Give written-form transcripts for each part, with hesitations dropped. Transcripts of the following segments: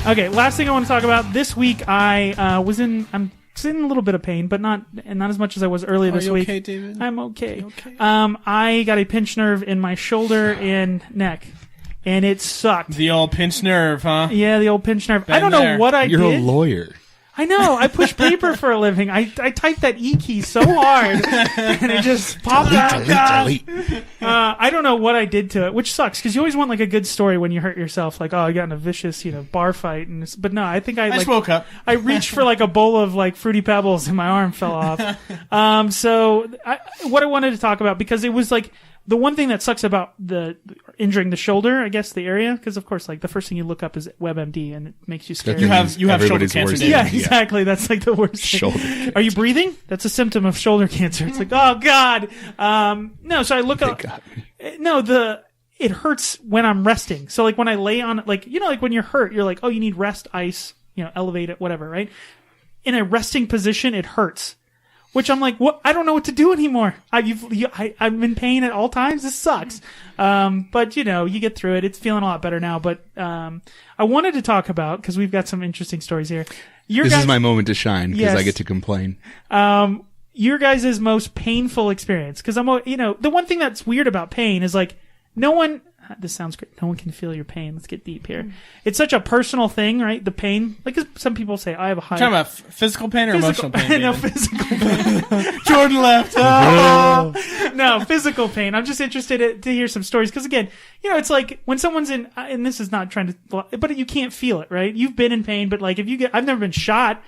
Okay, last thing I want to talk about. This week I'm in a little bit of pain, but not as much as I was earlier this week. Are you okay, David? I'm okay. You okay? I got a pinched nerve in my shoulder and neck, and it sucked. The old pinched nerve, huh? Yeah, the old pinched nerve. Been I don't know what I did. You're a lawyer. I know. I push paper for a living. I typed that E key so hard, and it just popped out. Delete. I don't know what I did to it, which sucks because you always want like a good story when you hurt yourself. Like, oh, I got in a vicious, bar fight, but no, I think I just woke up. I reached for like a bowl of like Fruity Pebbles, and my arm fell off. What I wanted to talk about, because it was like the one thing that sucks about the injuring the shoulder, I guess, the area, because of course, like the first thing you look up is WebMD, and it makes you scared. You have shoulder cancer. Yeah, exactly. That's like the worst shoulder thing. cancer. Are you breathing? That's a symptom of shoulder cancer. It's like, oh God. No. So I look up. It hurts when I'm resting. So like when I lay on, like when you're hurt, you're like, oh, you need rest, ice, elevate it, whatever, right? In a resting position, it hurts. Which I'm like, what? I don't know what to do anymore. I'm in pain at all times. This sucks. But you get through it. It's feeling a lot better now. But I wanted to talk about, because we've got some interesting stories here. This is my moment to shine, because Yes. I get to complain. Your guys' most painful experience. Because the one thing that's weird about pain is like, no one. This sounds great. No one can feel your pain. Let's get deep here. It's such a personal thing, right? The pain. Like some people say, I have a high. You're talking about physical pain or emotional pain? No, physical pain. Jordan left. No, physical pain. I'm just interested to hear some stories. Because again, it's like when someone's in, and this is not trying to, but you can't feel it, right? You've been in pain, but like I've never been shot,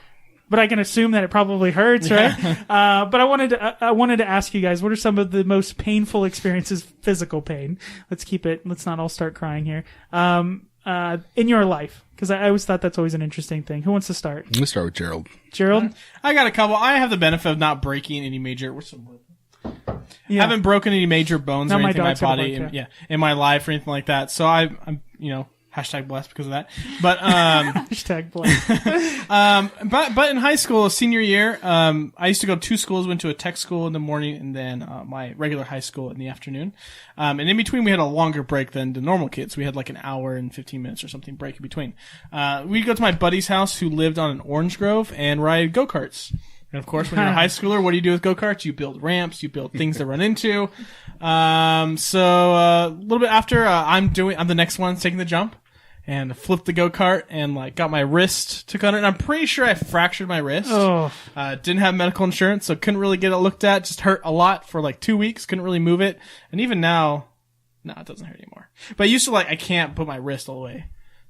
but I can assume that it probably hurts, right? But I wanted to ask you guys, what are some of the most painful experiences, physical pain? Let's not all start crying here. In your life. Because I always thought that's always an interesting thing. Who wants to start? I'm going to start with Gerald. Gerald? I got a couple. I have the benefit of not breaking any major. Yeah. I haven't broken any major bones No, or my anything in my dog's gonna body, bark, in my life or anything like that. So I'm hashtag blessed because of that. But Hashtag blessed. but in high school, senior year, I used to go to two schools. Went to a tech school in the morning, and then my regular high school in the afternoon. And in between, we had a longer break than the normal kids. We had like an hour and 15 minutes or something break in between. We'd go to my buddy's house who lived on an orange grove and ride go-karts. And of course, when you're a high schooler, what do you do with go-karts? You build ramps, you build things to run into. So a little bit after, I'm the next one taking the jump. And flipped the go-kart and got my wrist took on it. And I'm pretty sure I fractured my wrist. Oh. Didn't have medical insurance, so couldn't really get it looked at. Just hurt a lot for 2 weeks. Couldn't really move it. And even now, no, it doesn't hurt anymore. But I used to I can't put my wrist all the way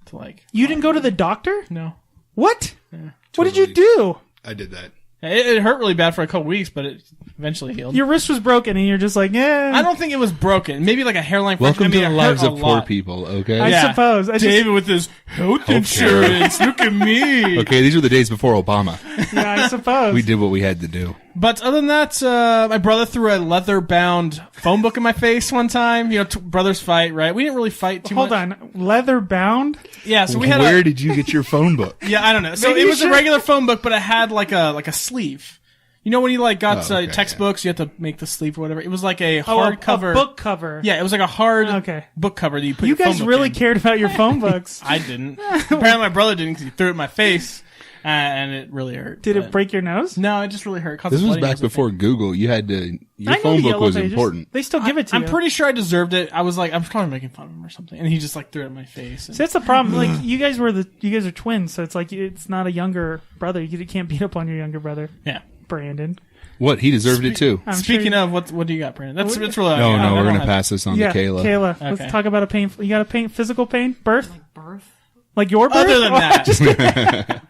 to You didn't go to the doctor? No. What? Yeah. What did you do? I did that. It hurt really bad for a couple weeks, but it eventually healed. Your wrist was broken and you're just like, yeah. I don't think it was broken. Maybe a hairline fracture. Welcome to the it lives hurt of a poor lot. people, okay? I suppose. David with his health insurance. Look at me. Okay, these were the days before Obama. Yeah, I suppose. We did what we had to do. But other than that, my brother threw a leather-bound phone book in my face one time. Brothers fight, right? We didn't really fight too much. Hold on. Leather bound? Yeah, so we had Where did you get your phone book? Yeah, I don't know. So Maybe it you was a regular phone book, but it had like a sleeve. You know when you got okay, textbooks, you have to make the sleeve or whatever. It was like a hard cover. A book cover. Yeah, it was like a hard book cover that you put You your phone guys book really in. cared about your phone books. I didn't. Apparently my brother didn't because he threw it in my face, and it really hurt. Did it break your nose? No, it just really hurt. This was back before Google. You had to. Your phone book was important. They still give it to you. I'm pretty sure I deserved it. I was I'm probably making fun of him or something, and he just threw it in my face. And See, that's the problem. You guys are twins, so it's it's not a younger brother. You can't beat up on your younger brother. Yeah, Brandon. What? He deserved it too. Speaking of, what do you got, Brandon? That's really. No, we're going to pass this on to Kayla. Kayla, Okay. let's talk about a painful. You got a physical pain? Birth? Birth? Like your birth? Other than that.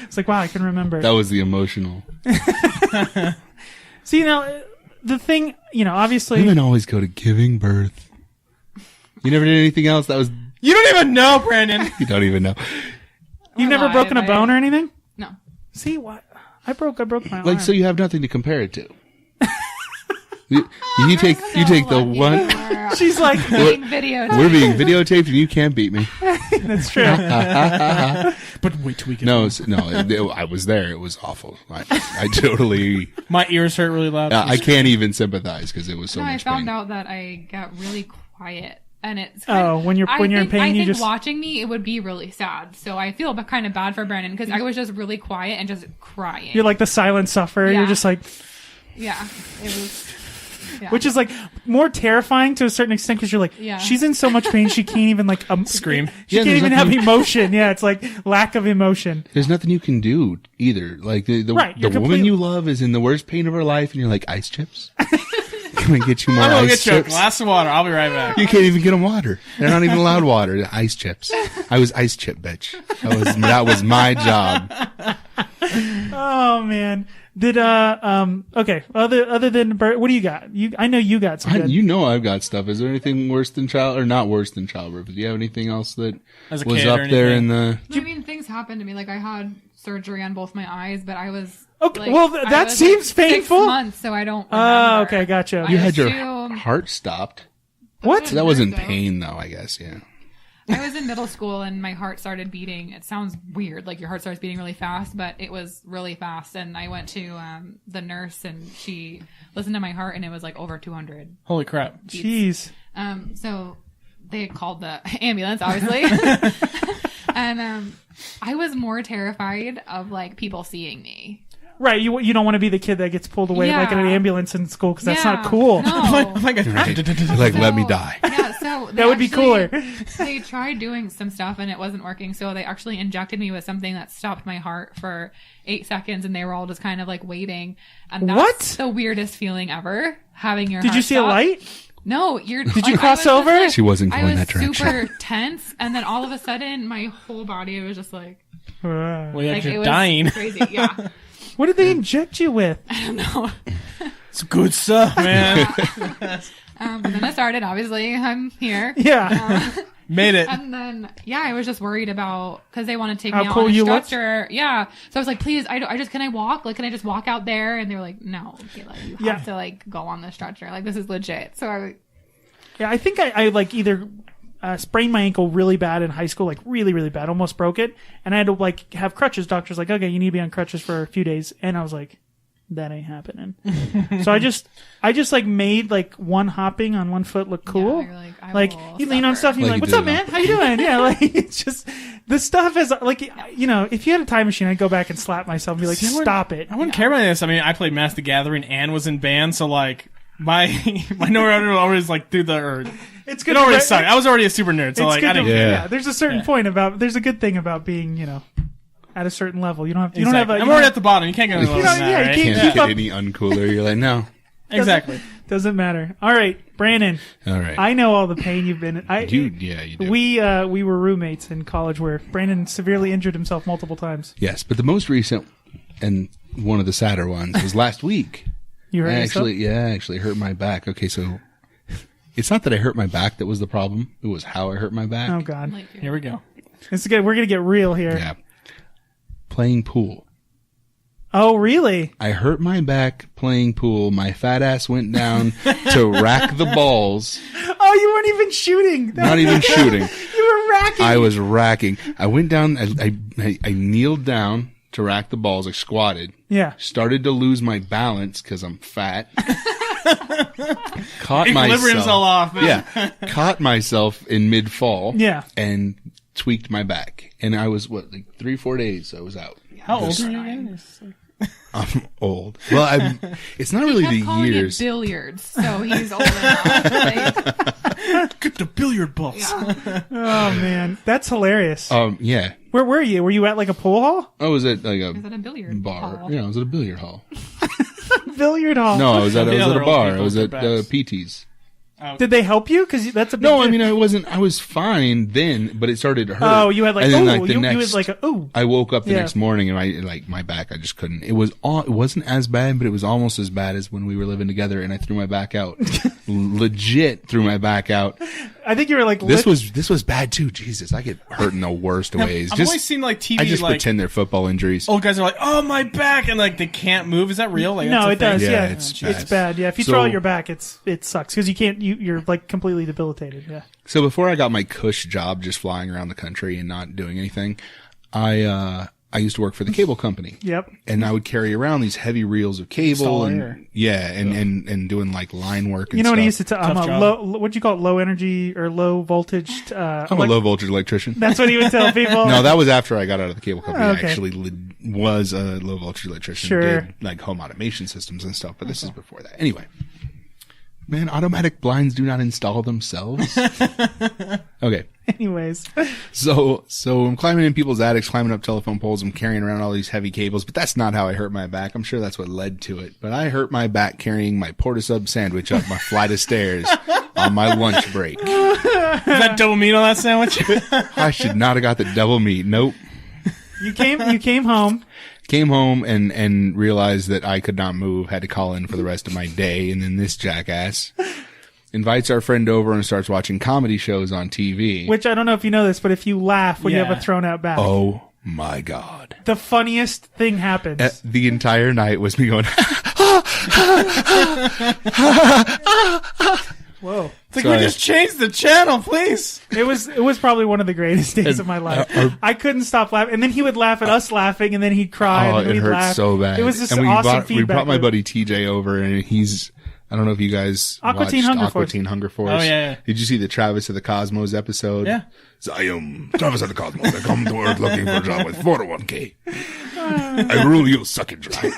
It's wow, I can remember. That was the emotional. See, the thing, obviously. Women always go to giving birth. You never did anything else? That was. You don't even know, Brandon. You don't even know. You've never broken a bone or anything? No. See, what? I broke my arm. So you have nothing to compare it to. you take the one. She's like, being videotaped. We're being videotaped and you can't beat me. That's true. But wait till we get No, I was there. It was awful. I totally. My ears hurt really loud. I can't even sympathize because it was so No, I much found pain. out that I got really quiet And it's when you're in pain, I you think just watching me, it would be really sad. So I feel kind of bad for Brandon because I was just really quiet and just crying. you're like the silent sufferer. Yeah. You're just like, yeah, it was. Yeah. which is like more terrifying to a certain extent because you're like, Yeah. she's in so much pain she can't even like Scream. She Yeah, can't there's even have nothing- emotion. Yeah, it's like lack of emotion. There's nothing you can do either. Like the Right, you're woman completely- you love is in the worst pain of her life, and you're like, ice chips. Can I get you more I'm gonna ice get you a chips? glass of water. I'll be right back. You can't even get them water. They're not even allowed water. They're ice chips. I was ice chip bitch. That was my job. Oh man. Did okay. Other than what do you got? I know you got some. Good. You know I've got stuff. Is there anything worse than not worse than childbirth? Do you have anything else that As a was kid up or there anything? in the? I mean, things happened to me. Like I had surgery on both my eyes, but I was Okay, like, well, I that was, seems 6 painful. months, so I don't. Oh, Remember. okay, gotcha. You I had your assume- heart stopped. What? So that wasn't So. pain though, I guess. Yeah. I was in middle school and my heart started beating. It sounds weird, like your heart starts beating really fast, but it was really fast. And I went to the nurse and she listened to my heart and it was like over 200. Holy crap. Jeez. So they called the ambulance, obviously. And I was more terrified of like people seeing me. Right. You don't want to be the kid that gets pulled away like in an Yeah. ambulance in school because that's Yeah, not cool. No. Like let me die. Yeah, so That would be cooler. They tried doing some stuff and it wasn't working, so they actually injected me with something that stopped my heart for 8 seconds, and they were all just kind of like waiting. And that's What? the weirdest feeling ever. Having your Did heart you see a stop. light? No, Did you cross over? She wasn't going I was that direction. super tense, and then all of a sudden, my whole body was just like Well, it you're was dying. crazy. Yeah, What did they inject you with? I don't know. It's good stuff, man. And then it started. Obviously, I'm here. Yeah. Made it. And then, I was just worried about, because they want to take How me out cool on a you looked? stretcher. Yeah. So I was like, please, can I walk? Like, can I just walk out there? And they were like, no, Kayla, you Yeah. have to like go on the stretcher. Like, this is legit. So Yeah, I think I like either sprained my ankle really bad in high school, like really, really bad, almost broke it. And I had to like have crutches. Doctor's like, okay, you need to be on crutches for a few days. And I was like, that ain't happening. So I just like made like one hopping on one foot look cool. you're like, I Like will you lean on suffer. stuff and you're Like like, you what's do up, man? How you doing? Yeah, like it's just the stuff is like, you know, if you had a time machine, I'd go back and slap myself and be like, stop it. I wouldn't care about this. I mean, I played Mass the Gathering and was in band, so like my nerd would always like do the. Or, It's it good. already to- sucked. I was already a super nerd, so it's like good I to, didn't. Yeah. There's a certain point about. There's a good thing about being, you know, at a certain level. You don't have. You Exactly. don't have. I'm You already don't- at the bottom. You can't go any lower You know, than that, yeah, you right? can't Can't keep up. get any uncooler. You're like, no. Exactly. Doesn't matter. All right, Brandon. All right. I know all the pain you've been. you do. We were roommates in college where Brandon severely injured himself multiple times. Yes, but the most recent and one of the sadder ones was last week. You hurt yourself? I actually hurt my back. Okay, so it's not that I hurt my back that was the problem. It was how I hurt my back. Oh God, Like, Here we go. it's good. We're gonna get real here. Yeah. Playing pool. Oh really? I hurt my back playing pool. My fat ass went down to rack the balls. Oh, you weren't even shooting. Not even shooting. You were racking. I was racking. I went down. I kneeled down to rack the balls. I squatted. Yeah. Started to lose my balance because I'm fat. Caught Equilibrium's all myself. off, man. Yeah. Caught myself in mid fall. Yeah. And tweaked my back. And I was like 3-4 days I was out. How old are you again? I'm old. Well, it's not really kept the calling years. it billiards, so he's old enough. Like, Get the billiard balls. yeah. Oh man, that's hilarious. Yeah. Where were you? Were you at like a pool hall? I was at like Is that a billiard bar. hall? Yeah, I was at a billiard hall. Billiard hall. No, I was at The a other old bar. I people was with at their backs. PT's. Did they help you? Because that's a big No, I mean I was fine then, but it started to hurt. Oh, you had like And then, oh, the you next, was like a, ooh. I woke up the Yeah. next morning and my back I just couldn't. It wasn't as bad, but it was almost as bad as when we were living together and I threw my back out. Legit threw my back out. I think you were like This was bad too. Jesus, I get hurt in the worst ways. I've Just always seen like TV. I just like pretend they're football injuries. old guys are like, "Oh, my back," and like they can't move. Is that real? Like, no, that's a it does. thing? Yeah, Yeah, it's bad. Yeah, if you So- throw out your back, it sucks because you can't. You're like completely debilitated. Yeah. So before I got my cush job just flying around the country and not doing anything, I I used to work for the cable company. Yep. And I would carry around these heavy reels of cable Installer. and doing like line work and You know stuff. what he used to tell? I'm Tough a job. what'd you call it? Low energy or low voltage? I'm a low voltage electrician. That's what he would tell people. No, that was after I got out of the cable company. Okay. I actually was a low voltage electrician. Sure. Did like home automation systems and stuff, but this is before that. Anyway. Man, automatic blinds do not install themselves. Okay. Anyways. So I'm climbing in people's attics, climbing up telephone poles. I'm carrying around all these heavy cables, but that's not how I hurt my back. I'm sure that's what led to it. But I hurt my back carrying my porta-sub sandwich up my flight of stairs on my lunch break. Is that double meat on that sandwich? I should not have got the double meat. Nope. You came home. Came home and realized that I could not move, had to call in for the rest of my day, and then this jackass invites our friend over and starts watching comedy shows on TV. Which I don't know if you know this, but if you laugh when you have a thrown out back. Oh my God. The funniest thing happens. The entire night was me going, Whoa. It's like, Sorry. we just changed the channel, please. It was probably one of the greatest days of my life. I couldn't stop laughing. And then he would laugh at us laughing, and then he'd cry. oh, and then it we'd hurt laugh. so bad. It was just and awesome feedback. We brought my loop. buddy TJ over, and he's, I don't know if you guys Aqua Teen watched Hunger Aqua Force. Teen Hunger Force. Oh, yeah. Did you see the Travis of the Cosmos episode? Yeah. I am Travis of the Cosmos. I come to Earth looking for a job with 401k. I rule you, suck it dry.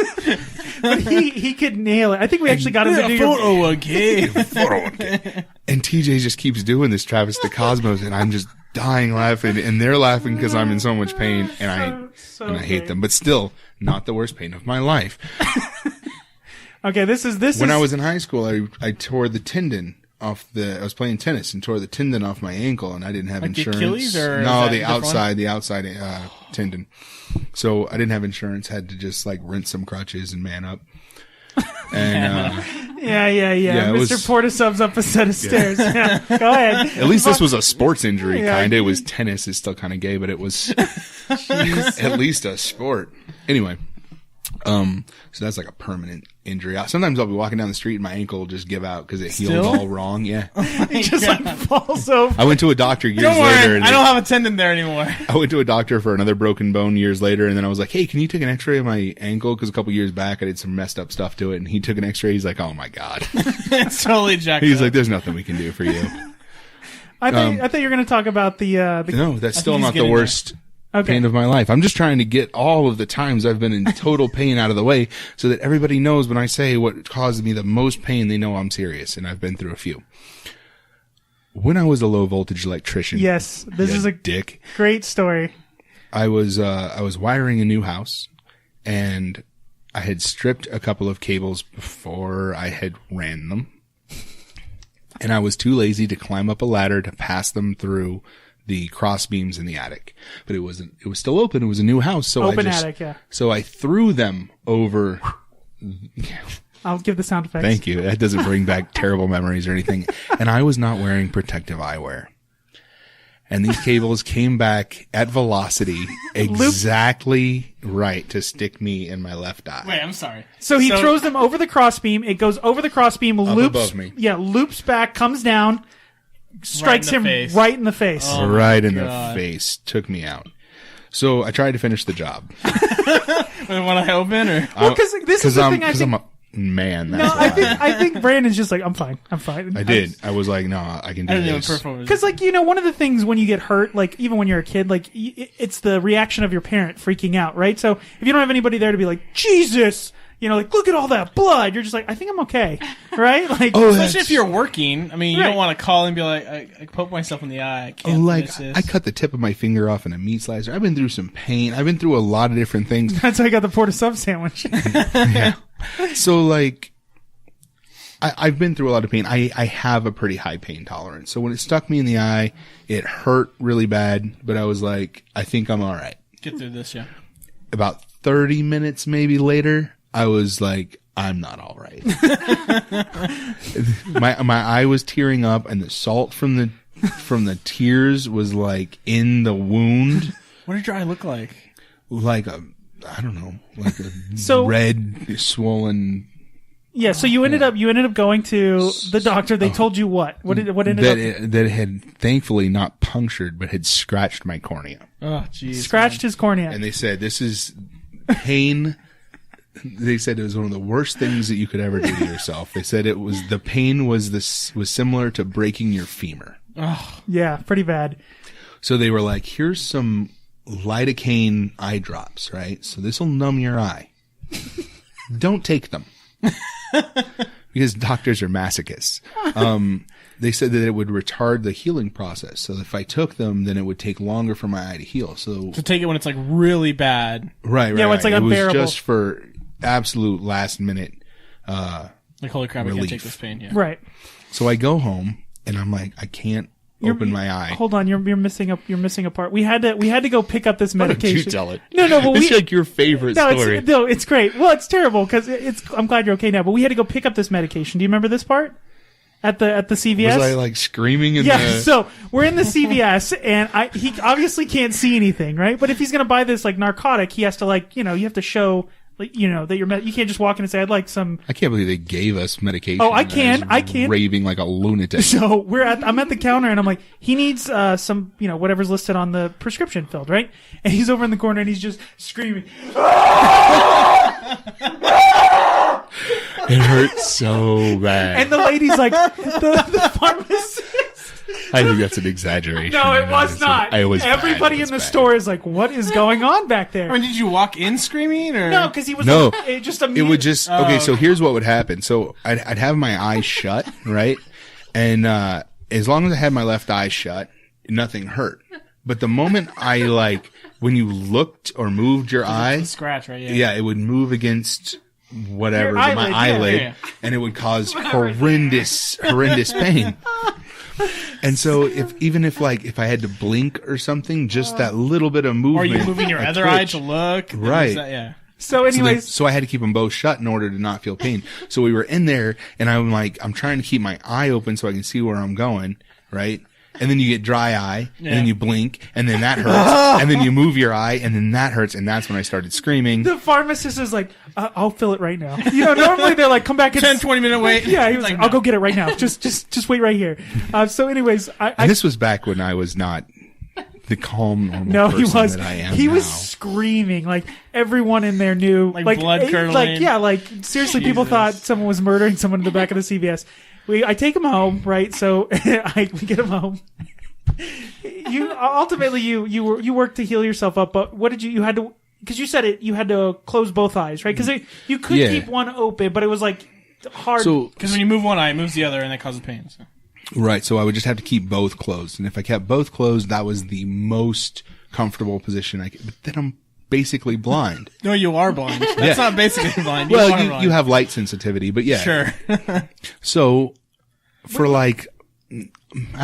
But he could nail it. I think we actually got him to do your... 401k. 401k. And TJ just keeps doing this Travis the Cosmos, and I'm just dying laughing, and they're laughing because I'm in so much pain, and I hate them. But still, not the worst pain of my life. Okay, this is When I was in high school, I tore the tendon off I was playing tennis and tore the tendon off my ankle, and I didn't have Like the insurance. Achilles, or is no, that the a different outside tendon. So I didn't have insurance. Had to just like rinse some crutches and man up. And Yeah. Yeah, it Mr. was- Porter subs up a set of stairs. Yeah. Go ahead. at least this was a sports injury, Yeah. kind of. It was tennis. It's still kind of gay, but it was at least a sport. Anyway, so that's like a permanent injury. Sometimes I'll be walking down the street and my ankle will just give out because it healed Still? all wrong. Yeah. He just like falls over. I went to a doctor years Don't later. worry, And I don't have a tendon there anymore. I went to a doctor for another broken bone years later, and then I was like, hey, can you take an x-ray of my ankle? Because a couple years back, I did some messed up stuff to it, and he took an x-ray. He's like, oh, my God. It's totally jacked He's up. like, there's nothing we can do for you. I thought you were going to talk about the No, that's still he's not the getting worst Okay. pain of my life. I'm just trying to get all of the times I've been in total pain out of the way so that everybody knows when I say what caused me the most pain, they know I'm serious, and I've been through a few. When I was a low voltage electrician. Yes, this you is a dick. great story. I was wiring a new house, and I had stripped a couple of cables before I had ran them, and I was too lazy to climb up a ladder to pass them through the cross beams in the attic. But it was still open. It was a new house, so Open I just, attic, yeah. So I threw them over. I'll give the sound effects. Thank you. That doesn't bring back terrible memories or anything. And I was not wearing protective eyewear. And these cables came back at velocity exactly right to stick me in my left eye. Wait, I'm sorry. So he throws them over the crossbeam. It goes over the crossbeam, loops above me. Yeah, loops back, comes down, strikes Right in him the face. right in the face. Oh. Right in the God. face. Took me out. So I tried to finish the job. Wait, when I open, or Well, because this is the thing I Because think. I'm a man. No, That's why. I think Brandon's just like, I'm fine. I did. I was like, no, I can I do didn't even this. perform. Because, like, you know, one of the things when you get hurt, like, even when you're a kid, like, it's the reaction of your parent freaking out, right? So if you don't have anybody there to be like, Jesus, you know, like, look at all that blood, you're just like, I think I'm okay, right? Like, Oh, Especially if you're working. I mean, you Right. don't want to call and be like, I poke myself in the eye. I can't like finish this. I cut the tip of my finger off in a meat slicer. I've been through some pain. I've been through a lot of different things. that's how I got the porta sub sandwich. Yeah. So like, I've been through a lot of pain. I have a pretty high pain tolerance. So when it stuck me in the eye, it hurt really bad, but I was like, I think I'm all right. Get through this, yeah. About 30 minutes maybe later, I was like, I'm not all right. my eye was tearing up, and the salt from the tears was like in the wound, What did your eye look like? like a, I don't know, like a So- red swollen Yeah, so you ended up going to the doctor. They told you what? What ended up? That it had thankfully not punctured, but had scratched my cornea. Oh, jeez. Scratched his cornea. And they said, this is pain. They said it was one of the worst things that you could ever do to yourself. They said the pain was similar to breaking your femur. Oh. Yeah, pretty bad. So they were like, here's some lidocaine eye drops, right? So this will numb your eye. Don't take them. Because doctors are masochists. They said that it would retard the healing process. So if I took them, then it would take longer for my eye to heal. So to take it when it's like really bad. Right. Yeah, when it's like unbearable. It was just for absolute last minute like, holy crap, relief. I can't take this pain. Yeah. Right. So I go home and I'm like, I can't open my eye. Hold on, you're missing a part. We had to go pick up this medication. Why don't you tell it? No, but it's like your favorite story. It's great. Well, it's terrible because I'm glad you're okay now. But we had to go pick up this medication. Do you remember this part? At the CVS? Was I like screaming in the... So we're in the CVS and he obviously can't see anything, right? But if he's going to buy this like narcotic, he has to you have to show that you can't just walk in and say, I'd like some... I can't believe they gave us medication. Oh, I can. Raving like a lunatic. So I'm at the counter and I'm like, he needs some, whatever's listed on the prescription filled, right? And he's over in the corner and he's just screaming. It hurts so bad. And the lady's like, the pharmacist. I think that's an exaggeration. No, it was not. Everybody in the store is like, what is going on back there? I mean, did you walk in screaming or? No, because he was it would just, okay, so here's what would happen. So I'd have my eyes shut, right? And, as long as I had my left eye shut, nothing hurt. But the moment when you looked or moved your eye. Scratch, right? Yeah, it would move against whatever, my eyelid, and it would cause horrendous pain. And so if I had to blink or something, just that little bit of movement. Or you moving your other eye to look. Right. Yeah. So anyways. So I had to keep them both shut in order to not feel pain. So we were in there and I'm trying to keep my eye open so I can see where I'm going. Right. And then you get dry eye, and then you blink, and then that hurts, and then you move your eye, and then that hurts, and that's when I started screaming. The pharmacist is like, I'll fill it right now. Normally they're like, come back in 10-20 minute wait. Yeah, he was like, I'll go get it right now. Just wait right here. So anyways, and this was back when I was not the calm, normal person that I am He now. was screaming, like everyone in there knew. Like blood curdling. Seriously, people thought someone was murdering someone in the back of the CVS. I take him home, right? So we get him home. You worked to heal yourself up, but what did you had to, because you said you had to close both eyes, right? Because you could keep one open, but it was like hard. So, because when you move one eye, it moves the other, and that causes pain. So. Right. So I would just have to keep both closed. And if I kept both closed, that was the most comfortable position I could. But then I'm basically blind. No, you are blind. That's not basically blind. You have light sensitivity, but yeah. Sure. So for I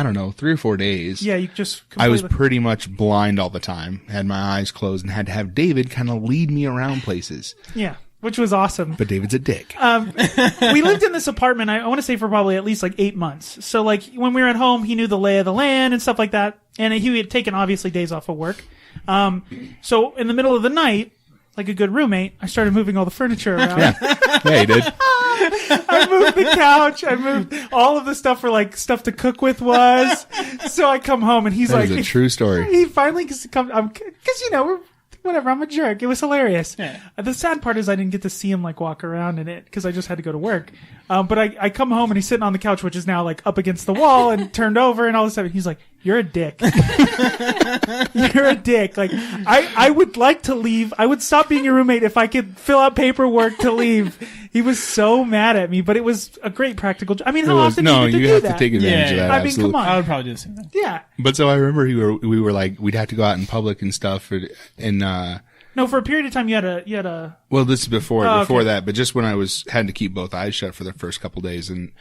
don't know, 3 or 4 days. Yeah, you just I was pretty much blind all the time. Had my eyes closed and had to have David kind of lead me around places. Yeah. Which was awesome. But David's a dick. We lived in this apartment, I want to say, for probably at least 8 months. So when we were at home, he knew the lay of the land and stuff like that. And he had taken obviously days off of work. So in the middle of the night, like a good roommate, I started moving all the furniture around. Yeah, he did. I moved the couch. I moved all of the stuff where stuff to cook with was. So I come home and he's that is a true story. He finally comes, because we're whatever. I'm a jerk. It was hilarious. Yeah. The sad part is I didn't get to see him walk around in it because I just had to go to work. But I come home and he's sitting on the couch, which is now up against the wall and turned over and all this stuff. And he's like, "You're a dick. You're a dick." I would like to leave. I would stop being your roommate if I could fill out paperwork to leave. He was so mad at me, but it was a great practical job. I mean, how often do you have that? to take advantage of that. I mean, come on. I would probably do the same thing. Yeah. But so I remember we were we'd have to go out in public and stuff, and no, for a period of time you had a. Well, this is before okay. that, but just when I had to keep both eyes shut for the first couple days, and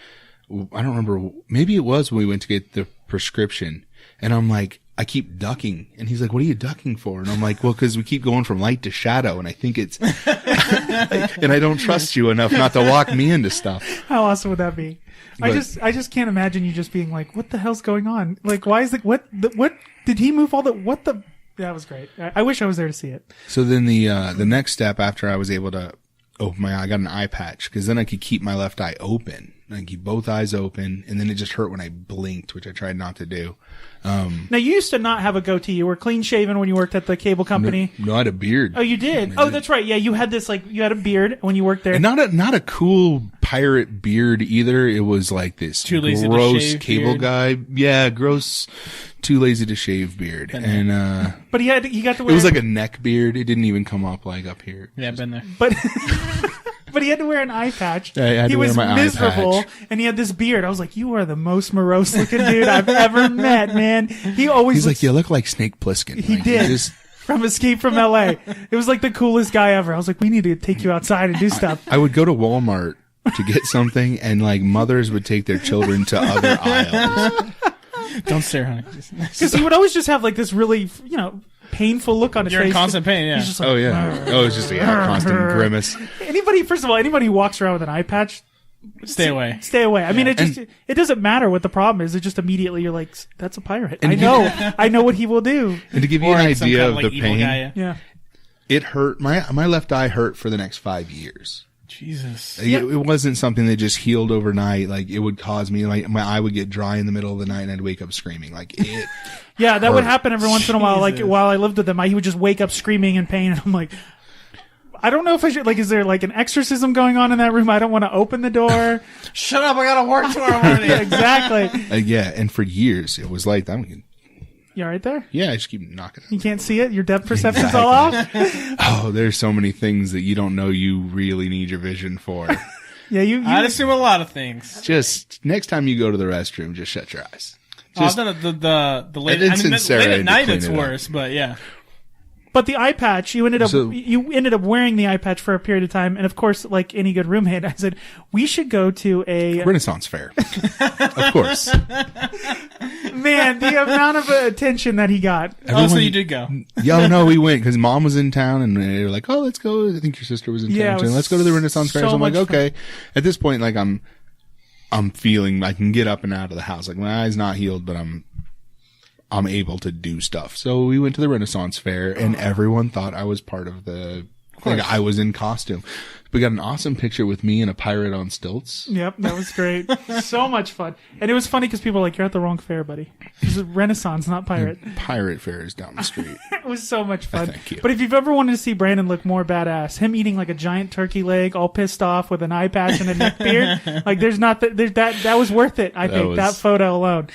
I don't remember. Maybe it was when we went to get the prescription, and I'm like, I keep ducking, and he's like, "What are you ducking for?" And I'm like, "Well, because we keep going from light to shadow, and I think it's, and I don't trust you enough not to lock me into stuff." How awesome would that be? But, I just can't imagine you just being like, "What the hell's going on? Why is what did he move all the what the?" That was great. I wish I was there to see it. So then the next step after I was able to open my eye. I got an eye patch because then I could keep my left eye open. I could keep both eyes open, and then it just hurt when I blinked, which I tried not to do. Now, you used to not have a goatee. You were clean shaven when you worked at the cable company. No, I had a beard. Oh, you did? Oh, that's right. Yeah, you had this, you had a beard when you worked there. And not a cool pirate beard either. It was like this Too lazy to gross shave cable beard. guy. Yeah, gross, too lazy to shave beard. And, But he got to wear... it was like a neck beard. It didn't even come up like up here. Yeah, I've been there. But... But he had to wear an eye patch. I had he to was wear my eye miserable, patch. and he had this beard. I was like, "You are the most morose looking dude I've ever met, man." He always He's looks, like, you look like Snake Plissken. He Like, did. just- from Escape from L.A. It was like the coolest guy ever. I was like, "We need to take you outside and do stuff." I would go to Walmart to get something, and like mothers would take their children to other aisles. Don't stare, honey. Because he would always just have like this really, painful look on his You're face. in constant pain, yeah. He's just like, Oh yeah. Oh, it's just a constant grimace. First of all, anybody who walks around with an eye patch, Stay away. stay away. I mean, it doesn't matter what the problem is. It just immediately you're like, that's a pirate. I know what he will do. And to give you Or an like some idea kind of of, the like, evil pain, guy, yeah. Yeah. it hurt. My left eye hurt for the next 5 years. Jesus. It wasn't something that just healed overnight. Like it would cause me, like my eye would get dry in the middle of the night, and I'd wake up screaming. Like it. Yeah, that would hurt. happen every once in a while. Like Jesus. while I lived with him, he would just wake up screaming in pain, and I'm like, I don't know if I should. Like, is there like an exorcism going on in that room? I don't want to open the door. Shut up, I gotta work tomorrow morning. Yeah, exactly. Yeah, and for years it was like that. You all right there? Yeah, I just keep knocking. You can't see it. Your depth perception's all off. Oh, there's so many things that you don't know you really need your vision for. Yeah, you I'd assume a lot of things. Just next time you go to the restroom, just shut your eyes. I've done it the late, And then Sarah late had at to night clean it's it up. worse, but yeah. But the eye patch, you ended So- up wearing the eye patch for a period of time, and of course, like any good roommate, I said we should go to a Renaissance fair, of course. man. The amount of attention that he got. Oh, so you did go. Yo, no, we went because mom was in town, and they were like, "Oh, let's go." I think your sister was in Yeah, town it too. was Let's go to the Renaissance fair. so So I'm like, much fun. okay. At this point, like I'm feeling I can get up and out of the house. Like my eye's not healed, but I'm able to do stuff. So we went to the Renaissance fair, and everyone thought I was part of the. Like I was in costume. We got an awesome picture with me and a pirate on stilts. Yep, that was great. So much fun, and it was funny because people were like, "You're at the wrong fair, buddy. This is Renaissance, not pirate." Pirate fair is down the street. It was so much fun. Thank you. But if you've ever wanted to see Brandon look more badass, him eating like a giant turkey leg, all pissed off with an eye patch and a neck beard, like that was worth it. I think that photo alone.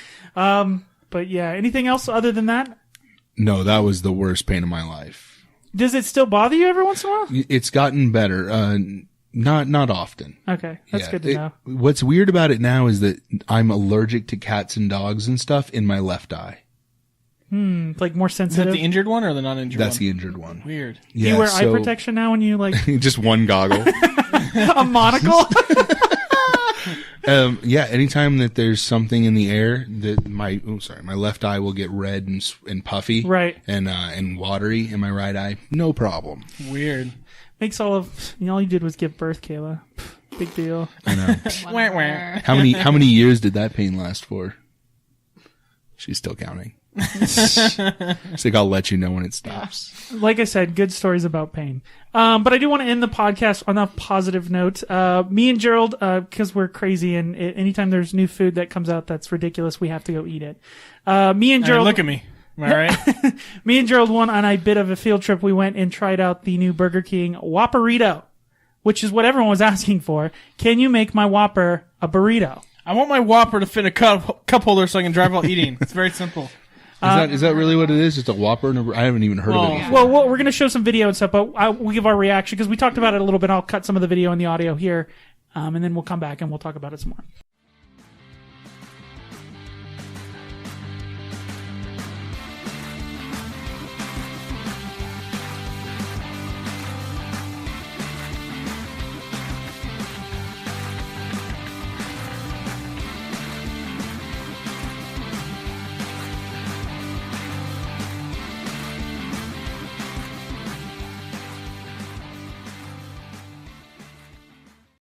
But yeah, anything else other than that? No, that was the worst pain of my life. Does it still bother you every once in a while? It's gotten better. Not often. Okay, that's Yeah, good to know. What's weird about it now is that I'm allergic to cats and dogs and stuff in my left eye. Like more Is that sensitive. the injured one or the non-injured That's one? the injured one. Weird. Do you wear eye protection now when you like Just one goggle. a monocle? Yeah, anytime that there's something in the air that my left eye will get red and puffy, Right. and watery, and my right eye, no problem. Weird. Makes all you did was give birth, Kayla. Big deal. I know. Whatever. How many years did that pain last for? She's still counting. She's like, I'll let you know when it stops. Like I said, good stories about pain. But I do want to end the podcast on a positive note. Me and Gerald, because we're crazy, and anytime there's new food that comes out that's ridiculous, we have to go eat it. Me and Hey, Gerald, look at me. Am I right? me and Gerald went on a bit of a field trip. We went and tried out the new Burger King Whopperito, which is what everyone was asking for. Can you make my Whopper a burrito? I want my Whopper to fit a cup holder so I can drive while eating. It's very simple. Is that really what it is? Just a Whopper? I haven't even heard of it before. Well, we're going to show some video and stuff, but we'll give our reaction because we talked about it a little bit. I'll cut some of the video and the audio here, and then we'll come back and we'll talk about it some more.